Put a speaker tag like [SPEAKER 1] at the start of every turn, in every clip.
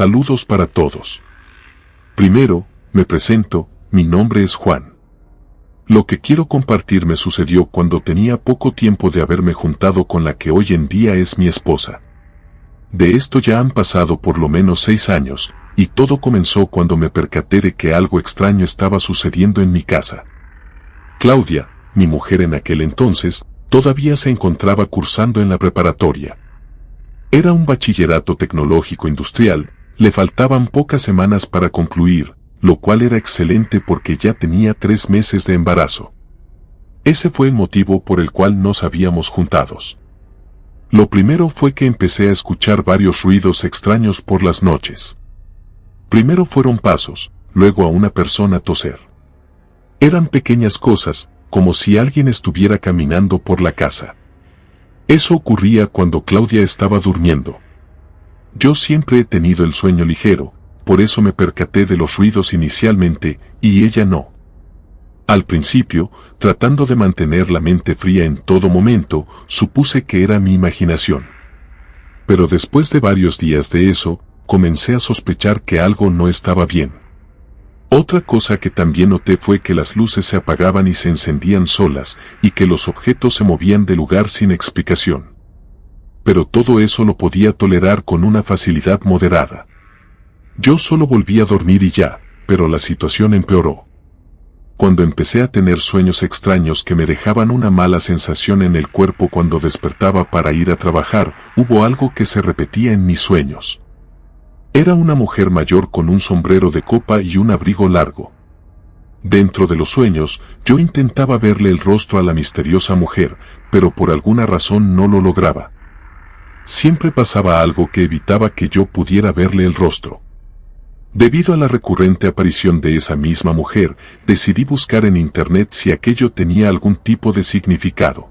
[SPEAKER 1] Saludos para todos. Primero, me presento, mi nombre es Juan. Lo que quiero compartir me sucedió cuando tenía poco tiempo de haberme juntado con la que hoy en día es mi esposa. De esto ya han pasado por lo menos 6 años, y todo comenzó cuando me percaté de que algo extraño estaba sucediendo en mi casa. Claudia, mi mujer en aquel entonces, todavía se encontraba cursando en la preparatoria. Era un bachillerato tecnológico industrial, le faltaban pocas semanas para concluir, lo cual era excelente porque ya tenía 3 meses de embarazo. Ese fue el motivo por el cual nos habíamos juntados. Lo primero fue que empecé a escuchar varios ruidos extraños por las noches. Primero fueron pasos, luego a una persona toser. Eran pequeñas cosas, como si alguien estuviera caminando por la casa. Eso ocurría cuando Claudia estaba durmiendo. Yo siempre he tenido el sueño ligero, por eso me percaté de los ruidos inicialmente, y ella no. Al principio, tratando de mantener la mente fría en todo momento, supuse que era mi imaginación. Pero después de varios días de eso, comencé a sospechar que algo no estaba bien. Otra cosa que también noté fue que las luces se apagaban y se encendían solas, y que los objetos se movían de lugar sin explicación. Pero todo eso lo podía tolerar con una facilidad moderada. Yo solo volví a dormir y ya, pero la situación empeoró. Cuando empecé a tener sueños extraños que me dejaban una mala sensación en el cuerpo cuando despertaba para ir a trabajar, hubo algo que se repetía en mis sueños. Era una mujer mayor con un sombrero de copa y un abrigo largo. Dentro de los sueños, yo intentaba verle el rostro a la misteriosa mujer, pero por alguna razón no lo lograba. Siempre pasaba algo que evitaba que yo pudiera verle el rostro. Debido a la recurrente aparición de esa misma mujer, decidí buscar en internet si aquello tenía algún tipo de significado.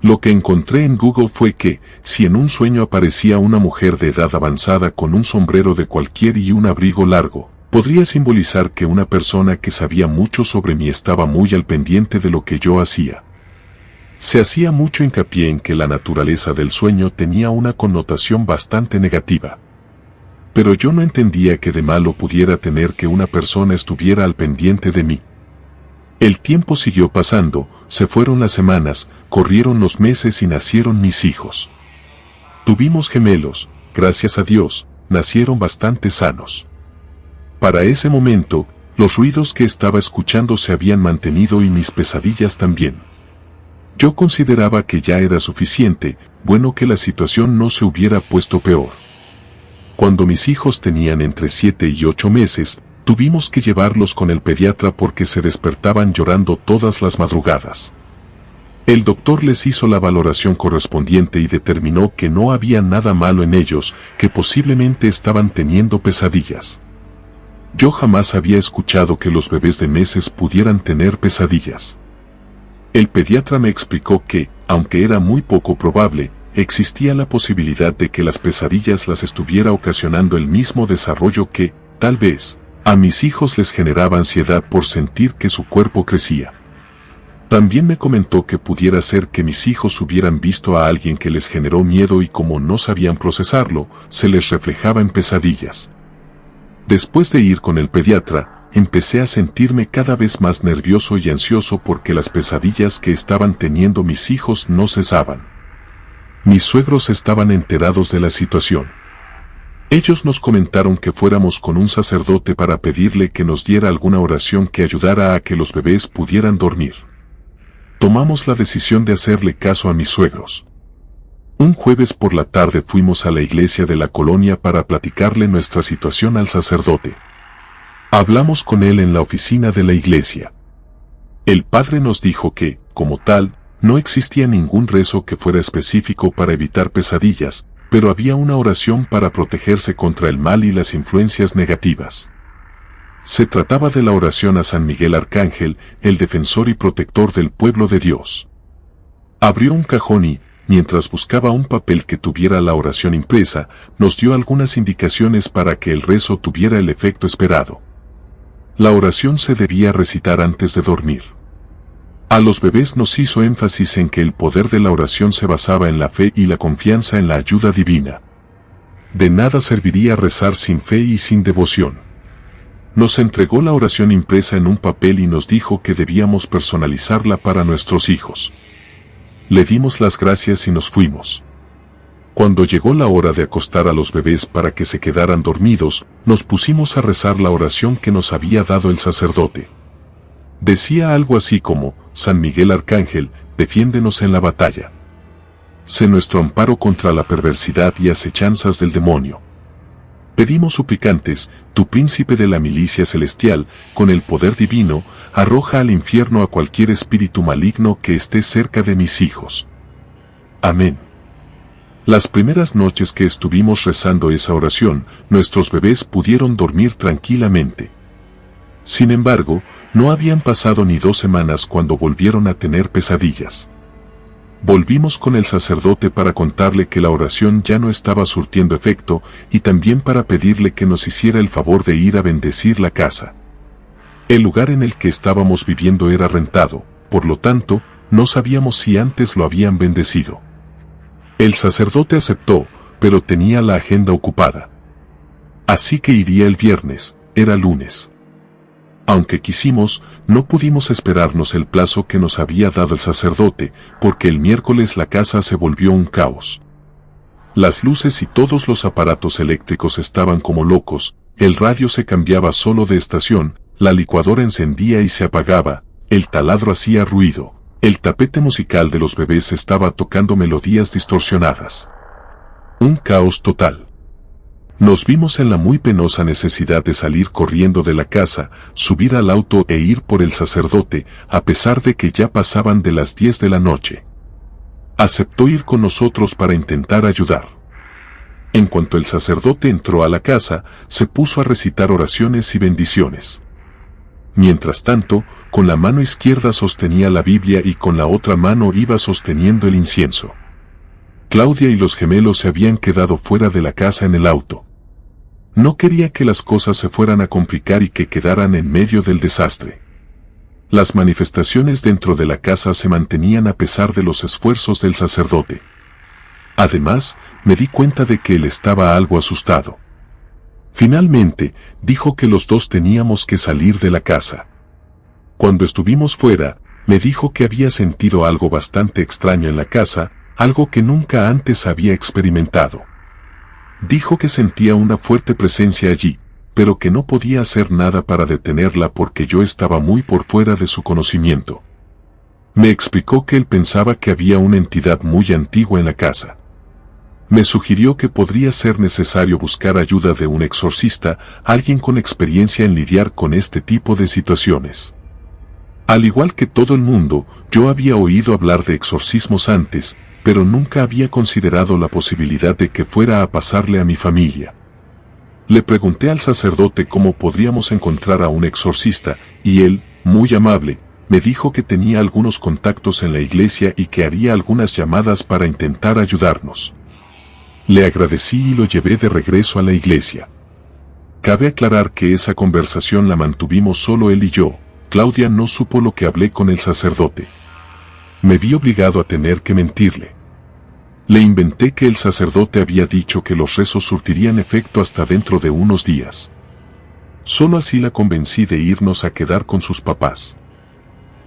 [SPEAKER 1] Lo que encontré en Google fue que, si en un sueño aparecía una mujer de edad avanzada con un sombrero de cualquier y un abrigo largo, podría simbolizar que una persona que sabía mucho sobre mí estaba muy al pendiente de lo que yo hacía. Se hacía mucho hincapié en que la naturaleza del sueño tenía una connotación bastante negativa. Pero yo no entendía que de malo pudiera tener que una persona estuviera al pendiente de mí. El tiempo siguió pasando, se fueron las semanas, corrieron los meses y nacieron mis hijos. Tuvimos gemelos, gracias a Dios, nacieron bastante sanos. Para ese momento, los ruidos que estaba escuchando se habían mantenido y mis pesadillas también. Yo consideraba que ya era suficiente, bueno que la situación no se hubiera puesto peor. Cuando mis hijos tenían entre 7 y 8 meses, tuvimos que llevarlos con el pediatra porque se despertaban llorando todas las madrugadas. El doctor les hizo la valoración correspondiente y determinó que no había nada malo en ellos, que posiblemente estaban teniendo pesadillas. Yo jamás había escuchado que los bebés de meses pudieran tener pesadillas. El pediatra me explicó que, aunque era muy poco probable, existía la posibilidad de que las pesadillas las estuviera ocasionando el mismo desarrollo que, tal vez, a mis hijos les generaba ansiedad por sentir que su cuerpo crecía. También me comentó que pudiera ser que mis hijos hubieran visto a alguien que les generó miedo y como no sabían procesarlo, se les reflejaba en pesadillas. Después de ir con el pediatra, empecé a sentirme cada vez más nervioso y ansioso porque las pesadillas que estaban teniendo mis hijos no cesaban. Mis suegros estaban enterados de la situación. Ellos nos comentaron que fuéramos con un sacerdote para pedirle que nos diera alguna oración que ayudara a que los bebés pudieran dormir. Tomamos la decisión de hacerle caso a mis suegros. Un jueves por la tarde fuimos a la iglesia de la colonia para platicarle nuestra situación al sacerdote. Hablamos con él en la oficina de la iglesia. El padre nos dijo que, como tal, no existía ningún rezo que fuera específico para evitar pesadillas, pero había una oración para protegerse contra el mal y las influencias negativas. Se trataba de la oración a San Miguel Arcángel, el defensor y protector del pueblo de Dios. Abrió un cajón y, mientras buscaba un papel que tuviera la oración impresa, nos dio algunas indicaciones para que el rezo tuviera el efecto esperado. La oración se debía recitar antes de dormir. A los bebés nos hizo énfasis en que el poder de la oración se basaba en la fe y la confianza en la ayuda divina. De nada serviría rezar sin fe y sin devoción. Nos entregó la oración impresa en un papel y nos dijo que debíamos personalizarla para nuestros hijos. Le dimos las gracias y nos fuimos. Cuando llegó la hora de acostar a los bebés para que se quedaran dormidos, nos pusimos a rezar la oración que nos había dado el sacerdote. Decía algo así como: San Miguel Arcángel, defiéndenos en la batalla. Sé nuestro amparo contra la perversidad y acechanzas del demonio. Pedimos suplicantes, tu príncipe de la milicia celestial, con el poder divino, arroja al infierno a cualquier espíritu maligno que esté cerca de mis hijos. Amén. Las primeras noches que estuvimos rezando esa oración, nuestros bebés pudieron dormir tranquilamente. Sin embargo, no habían pasado ni 2 semanas cuando volvieron a tener pesadillas. Volvimos con el sacerdote para contarle que la oración ya no estaba surtiendo efecto y también para pedirle que nos hiciera el favor de ir a bendecir la casa. El lugar en el que estábamos viviendo era rentado, por lo tanto, no sabíamos si antes lo habían bendecido. El sacerdote aceptó, pero tenía la agenda ocupada. Así que iría el viernes, era lunes. Aunque quisimos, no pudimos esperarnos el plazo que nos había dado el sacerdote, porque el miércoles la casa se volvió un caos. Las luces y todos los aparatos eléctricos estaban como locos, el radio se cambiaba solo de estación, la licuadora encendía y se apagaba, el taladro hacía ruido, el tapete musical de los bebés estaba tocando melodías distorsionadas. Un caos total. Nos vimos en la muy penosa necesidad de salir corriendo de la casa, subir al auto e ir por el sacerdote, a pesar de que ya pasaban de las 10 de la noche. Aceptó ir con nosotros para intentar ayudar. En cuanto el sacerdote entró a la casa, se puso a recitar oraciones y bendiciones. Mientras tanto, con la mano izquierda sostenía la Biblia y con la otra mano iba sosteniendo el incienso. Claudia y los gemelos se habían quedado fuera de la casa en el auto. No quería que las cosas se fueran a complicar y que quedaran en medio del desastre. Las manifestaciones dentro de la casa se mantenían a pesar de los esfuerzos del sacerdote. Además, me di cuenta de que él estaba algo asustado. Finalmente, dijo que los dos teníamos que salir de la casa. Cuando estuvimos fuera, me dijo que había sentido algo bastante extraño en la casa, algo que nunca antes había experimentado. Dijo que sentía una fuerte presencia allí, pero que no podía hacer nada para detenerla porque yo estaba muy por fuera de su conocimiento. Me explicó que él pensaba que había una entidad muy antigua en la casa. Me sugirió que podría ser necesario buscar ayuda de un exorcista, alguien con experiencia en lidiar con este tipo de situaciones. Al igual que todo el mundo, yo había oído hablar de exorcismos antes, pero nunca había considerado la posibilidad de que fuera a pasarle a mi familia. Le pregunté al sacerdote cómo podríamos encontrar a un exorcista, y él, muy amable, me dijo que tenía algunos contactos en la iglesia y que haría algunas llamadas para intentar ayudarnos. Le agradecí y lo llevé de regreso a la iglesia. Cabe aclarar que esa conversación la mantuvimos solo él y yo. Claudia no supo lo que hablé con el sacerdote. Me vi obligado a tener que mentirle. Le inventé que el sacerdote había dicho que los rezos surtirían efecto hasta dentro de unos días. Solo así la convencí de irnos a quedar con sus papás.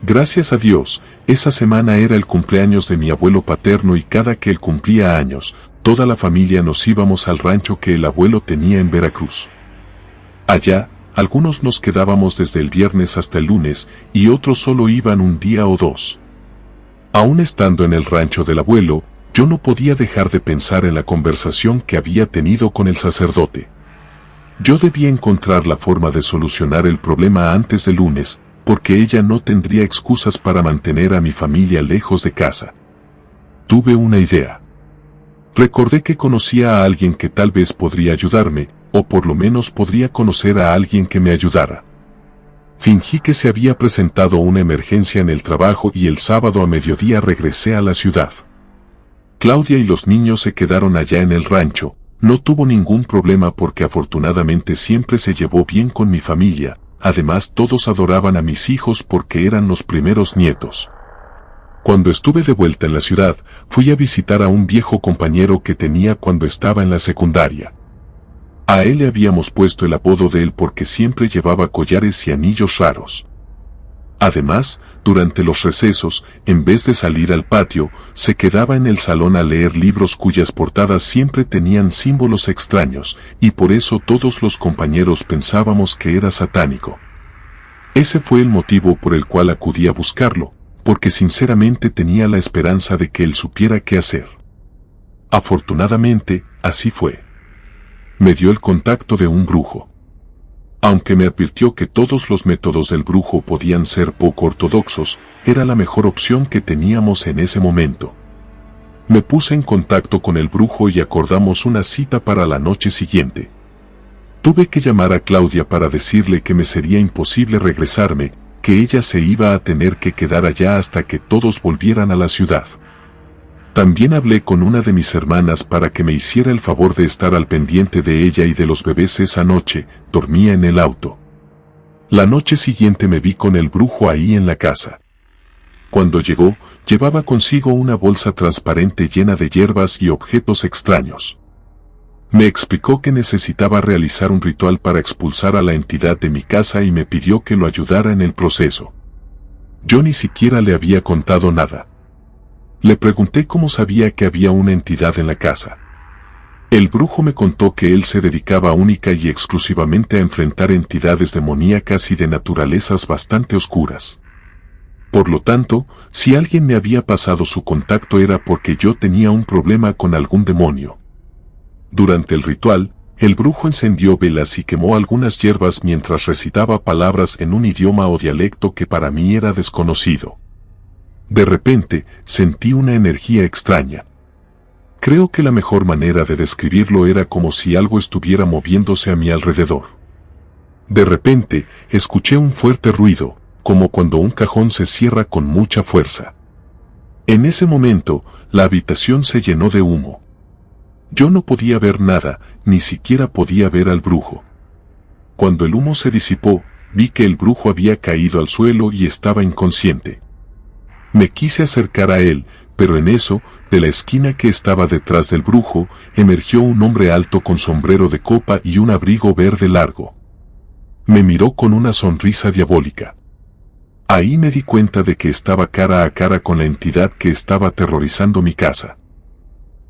[SPEAKER 1] Gracias a Dios, esa semana era el cumpleaños de mi abuelo paterno y cada que él cumplía años, toda la familia nos íbamos al rancho que el abuelo tenía en Veracruz. Allá, algunos nos quedábamos desde el viernes hasta el lunes y otros solo iban un día o 2. Aún estando en el rancho del abuelo, yo no podía dejar de pensar en la conversación que había tenido con el sacerdote. Yo debía encontrar la forma de solucionar el problema antes del lunes, porque ella no tendría excusas para mantener a mi familia lejos de casa. Tuve una idea. Recordé que conocía a alguien que tal vez podría ayudarme, o por lo menos podría conocer a alguien que me ayudara. Fingí que se había presentado una emergencia en el trabajo y el sábado a mediodía regresé a la ciudad. Claudia y los niños se quedaron allá en el rancho, no tuvo ningún problema porque afortunadamente siempre se llevó bien con mi familia, además todos adoraban a mis hijos porque eran los primeros nietos. Cuando estuve de vuelta en la ciudad, fui a visitar a un viejo compañero que tenía cuando estaba en la secundaria. A él le habíamos puesto el apodo de él porque siempre llevaba collares y anillos raros. Además, durante los recesos, en vez de salir al patio, se quedaba en el salón a leer libros cuyas portadas siempre tenían símbolos extraños, y por eso todos los compañeros pensábamos que era satánico. Ese fue el motivo por el cual acudí a buscarlo, porque sinceramente tenía la esperanza de que él supiera qué hacer. Afortunadamente, así fue. Me dio el contacto de un brujo. Aunque me advirtió que todos los métodos del brujo podían ser poco ortodoxos, era la mejor opción que teníamos en ese momento. Me puse en contacto con el brujo y acordamos una cita para la noche siguiente. Tuve que llamar a Claudia para decirle que me sería imposible regresarme, que ella se iba a tener que quedar allá hasta que todos volvieran a la ciudad. También hablé con una de mis hermanas para que me hiciera el favor de estar al pendiente de ella y de los bebés esa noche. Dormía en el auto. La noche siguiente me vi con el brujo ahí en la casa. Cuando llegó, llevaba consigo una bolsa transparente llena de hierbas y objetos extraños. Me explicó que necesitaba realizar un ritual para expulsar a la entidad de mi casa y me pidió que lo ayudara en el proceso. Yo ni siquiera le había contado nada. Le pregunté cómo sabía que había una entidad en la casa. El brujo me contó que él se dedicaba única y exclusivamente a enfrentar entidades demoníacas y de naturalezas bastante oscuras. Por lo tanto, si alguien me había pasado su contacto era porque yo tenía un problema con algún demonio. Durante el ritual, el brujo encendió velas y quemó algunas hierbas mientras recitaba palabras en un idioma o dialecto que para mí era desconocido. De repente, sentí una energía extraña. Creo que la mejor manera de describirlo era como si algo estuviera moviéndose a mi alrededor. De repente, escuché un fuerte ruido, como cuando un cajón se cierra con mucha fuerza. En ese momento, la habitación se llenó de humo. Yo no podía ver nada, ni siquiera podía ver al brujo. Cuando el humo se disipó, vi que el brujo había caído al suelo y estaba inconsciente. Me quise acercar a él, pero en eso, de la esquina que estaba detrás del brujo, emergió un hombre alto con sombrero de copa y un abrigo verde largo. Me miró con una sonrisa diabólica. Ahí me di cuenta de que estaba cara a cara con la entidad que estaba aterrorizando mi casa.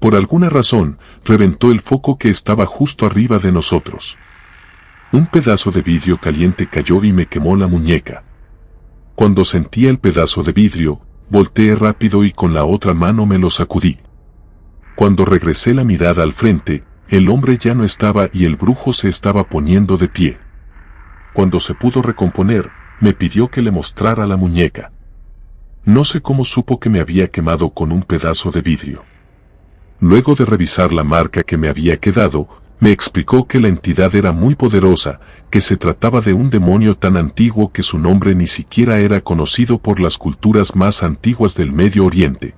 [SPEAKER 1] Por alguna razón, reventó el foco que estaba justo arriba de nosotros. Un pedazo de vidrio caliente cayó y me quemó la muñeca. Cuando sentí el pedazo de vidrio, volteé rápido y con la otra mano me lo sacudí. Cuando regresé la mirada al frente, el hombre ya no estaba y el brujo se estaba poniendo de pie. Cuando se pudo recomponer, me pidió que le mostrara la muñeca. No sé cómo supo que me había quemado con un pedazo de vidrio. Luego de revisar la marca que me había quedado, me explicó que la entidad era muy poderosa, que se trataba de un demonio tan antiguo que su nombre ni siquiera era conocido por las culturas más antiguas del Medio Oriente.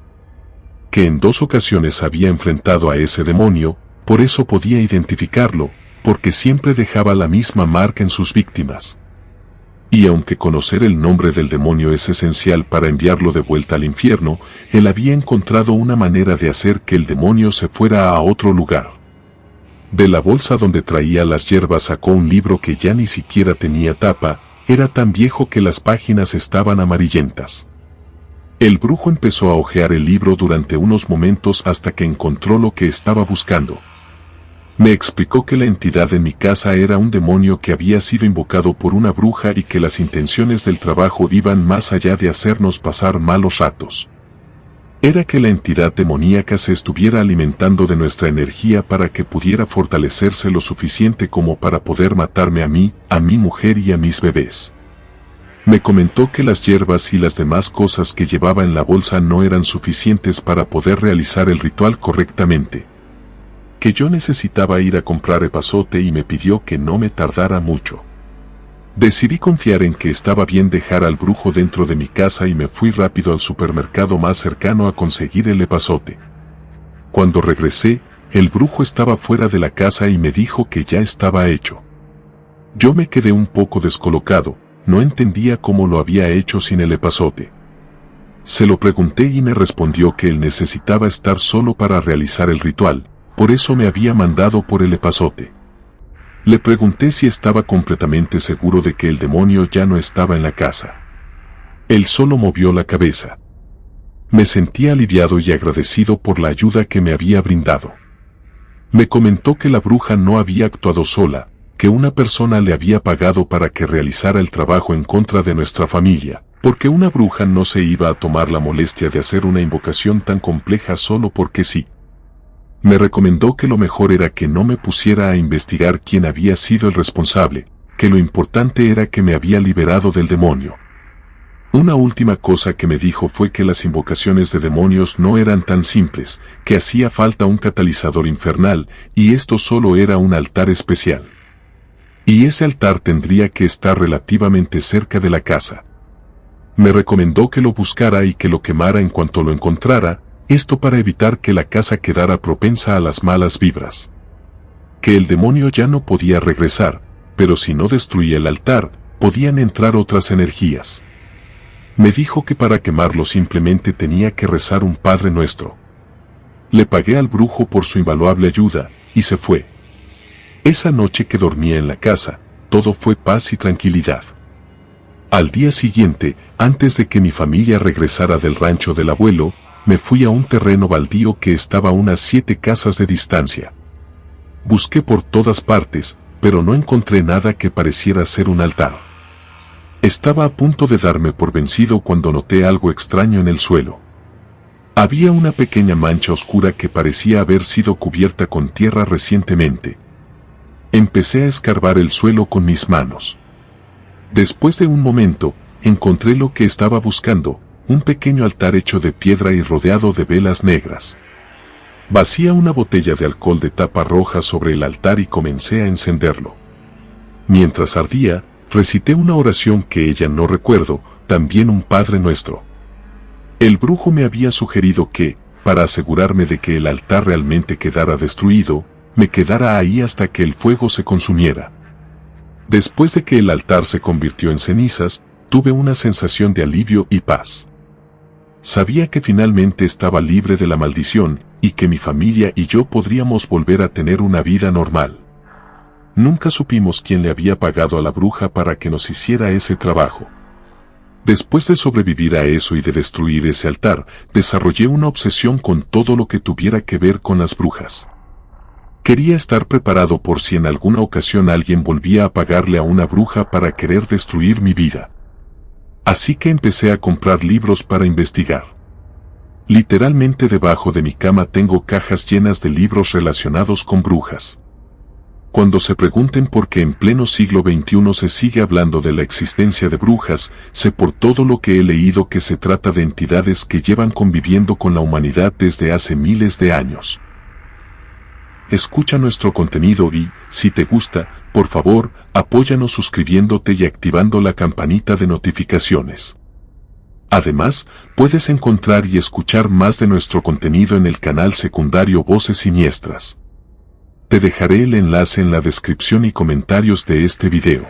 [SPEAKER 1] Que en 2 ocasiones había enfrentado a ese demonio, por eso podía identificarlo, porque siempre dejaba la misma marca en sus víctimas. Y aunque conocer el nombre del demonio es esencial para enviarlo de vuelta al infierno, él había encontrado una manera de hacer que el demonio se fuera a otro lugar. De la bolsa donde traía las hierbas sacó un libro que ya ni siquiera tenía tapa, era tan viejo que las páginas estaban amarillentas. El brujo empezó a hojear el libro durante unos momentos hasta que encontró lo que estaba buscando. Me explicó que la entidad en mi casa era un demonio que había sido invocado por una bruja y que las intenciones del trabajo iban más allá de hacernos pasar malos ratos. Era que la entidad demoníaca se estuviera alimentando de nuestra energía para que pudiera fortalecerse lo suficiente como para poder matarme a mí, a mi mujer y a mis bebés. Me comentó que las hierbas y las demás cosas que llevaba en la bolsa no eran suficientes para poder realizar el ritual correctamente. Que yo necesitaba ir a comprar epazote y me pidió que no me tardara mucho. Decidí confiar en que estaba bien dejar al brujo dentro de mi casa y me fui rápido al supermercado más cercano a conseguir el epazote. Cuando regresé, el brujo estaba fuera de la casa y me dijo que ya estaba hecho. Yo me quedé un poco descolocado, no entendía cómo lo había hecho sin el epazote. Se lo pregunté y me respondió que él necesitaba estar solo para realizar el ritual, por eso me había mandado por el epazote. Le pregunté si estaba completamente seguro de que el demonio ya no estaba en la casa. Él solo movió la cabeza. Me sentí aliviado y agradecido por la ayuda que me había brindado. Me comentó que la bruja no había actuado sola, que una persona le había pagado para que realizara el trabajo en contra de nuestra familia, porque una bruja no se iba a tomar la molestia de hacer una invocación tan compleja solo porque sí. Me recomendó que lo mejor era que no me pusiera a investigar quién había sido el responsable, que lo importante era que me había liberado del demonio. Una última cosa que me dijo fue que las invocaciones de demonios no eran tan simples, que hacía falta un catalizador infernal, y esto solo era un altar especial. Y ese altar tendría que estar relativamente cerca de la casa. Me recomendó que lo buscara y que lo quemara en cuanto lo encontrara, esto para evitar que la casa quedara propensa a las malas vibras. Que el demonio ya no podía regresar, pero si no destruía el altar, podían entrar otras energías. Me dijo que para quemarlo simplemente tenía que rezar un Padre Nuestro. Le pagué al brujo por su invaluable ayuda, y se fue. Esa noche que dormía en la casa, todo fue paz y tranquilidad. Al día siguiente, antes de que mi familia regresara del rancho del abuelo, me fui a un terreno baldío que estaba a unas 7 casas de distancia. Busqué por todas partes, pero no encontré nada que pareciera ser un altar. Estaba a punto de darme por vencido cuando noté algo extraño en el suelo. Había una pequeña mancha oscura que parecía haber sido cubierta con tierra recientemente. Empecé a escarbar el suelo con mis manos. Después de un momento, encontré lo que estaba buscando, un pequeño altar hecho de piedra y rodeado de velas negras. Vacié una botella de alcohol de tapa roja sobre el altar y comencé a encenderlo. Mientras ardía, recité una oración que ella no recuerdo, también un Padre Nuestro. El brujo me había sugerido que, para asegurarme de que el altar realmente quedara destruido, me quedara ahí hasta que el fuego se consumiera. Después de que el altar se convirtió en cenizas, tuve una sensación de alivio y paz. Sabía que finalmente estaba libre de la maldición, y que mi familia y yo podríamos volver a tener una vida normal. Nunca supimos quién le había pagado a la bruja para que nos hiciera ese trabajo. Después de sobrevivir a eso y de destruir ese altar, desarrollé una obsesión con todo lo que tuviera que ver con las brujas. Quería estar preparado por si en alguna ocasión alguien volvía a pagarle a una bruja para querer destruir mi vida. Así que empecé a comprar libros para investigar. Literalmente debajo de mi cama tengo cajas llenas de libros relacionados con brujas. Cuando se pregunten por qué en pleno siglo XXI se sigue hablando de la existencia de brujas, sé por todo lo que he leído que se trata de entidades que llevan conviviendo con la humanidad desde hace miles de años. Escucha nuestro contenido y, si te gusta, por favor, apóyanos suscribiéndote y activando la campanita de notificaciones. Además, puedes encontrar y escuchar más de nuestro contenido en el canal secundario Voces Siniestras. Te dejaré el enlace en la descripción y comentarios de este video.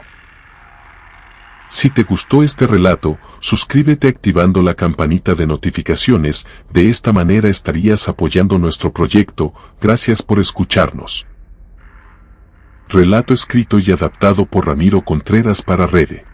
[SPEAKER 1] Si te gustó este relato, suscríbete activando la campanita de notificaciones, de esta manera estarías apoyando nuestro proyecto. Gracias por escucharnos. Relato escrito y adaptado por Ramiro Contreras para Rede.